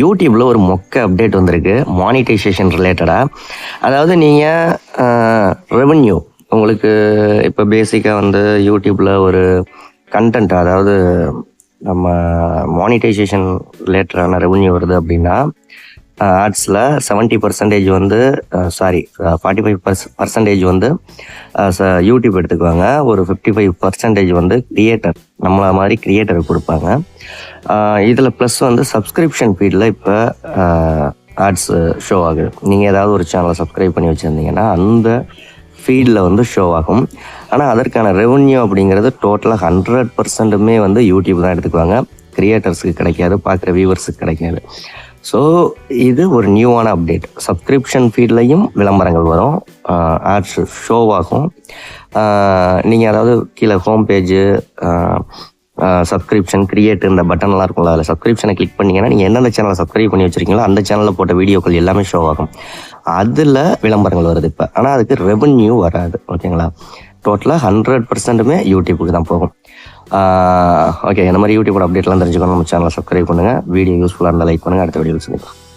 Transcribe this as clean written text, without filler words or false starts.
யூடியூப்ல ஒரு மொக்க அப்டேட் வந்திருக்கு மானிட்டைசேஷன் ரிலேட்டடாக. அதாவது நீங்கள் ரெவென்யூ உங்களுக்கு இப்போ பேசிக்காக வந்து யூடியூப்பில் ஒரு கண்டென்ட், அதாவது நம்ம மானிட்டைசேஷன் ரிலேட்டடான ரெவென்யூ வருது அப்படின்னா ஆட்ஸில் 70% வந்து 45% வந்து யூடியூப் எடுத்துக்குவாங்க. ஒரு 55% வந்து கிரியேட்டர், நம்மளை மாதிரி கிரியேட்டருக்கு கொடுப்பாங்க. இதில் ப்ளஸ் வந்து சப்ஸ்கிரிப்ஷன் ஃபீல்டில் இப்போ ஆட்ஸ் ஷோ ஆகுது. நீங்கள் ஏதாவது ஒரு சேனலை சப்ஸ்கிரைப் பண்ணி வச்சுருந்தீங்கன்னா அந்த ஃபீல்டில் வந்து ஷோ ஆகும். ஆனால் அதற்கான ரெவென்யூ அப்படிங்கிறது டோட்டலாக 100%மே வந்து யூடியூப் தான் எடுத்துக்குவாங்க. கிரியேட்டர்ஸுக்கு கிடைக்காது, பார்க்குற வியூவர்ஸுக்கு கிடைக்காது. ஸோ இது ஒரு நியூவான அப்டேட். சப்ஸ்கிரிப்ஷன் ஃபீல்ட்லையும் விளம்பரங்கள் வரும், ஆட்ஸ் ஷோ ஆகும். நீங்கள் அதாவது கீழே ஹோம் பேஜு, சப்ஸ்கிரிப்ஷன், கிரியேட் இந்த பட்டன்லாம் இருக்கும்ல, அதில் சப்ஸ்கிரிப்ஷனை கிளிக் பண்ணிங்கன்னா நீங்கள் எந்தெந்த சேனலை சப்ஸ்கிரைப் பண்ணி வச்சுருக்கீங்களோ அந்த சேனலில் போட்ட வீடியோக்கள் எல்லாமே ஷோ ஆகும். அதில் விளம்பரங்கள் வருது இப்போ. ஆனால் அதுக்கு ரெவென்யூ வராது. ஓகேங்களா? டோட்டலாக 100%மே யூடியூப்புக்கு தான் போகும். ஓகே, இந்த மாதிரி யூடியூபோட அப்டேட்லாம் தெரிஞ்சுக்கணும் நம்ம சேனலை சப்ஸ்கிரைப் பண்ணுங்கள். வீடியோ யூஸ்ஃபுல்லாக இருந்தால் லைக் பண்ணுங்கள். அடுத்த வீடியோவில் சந்திக்கலாம்.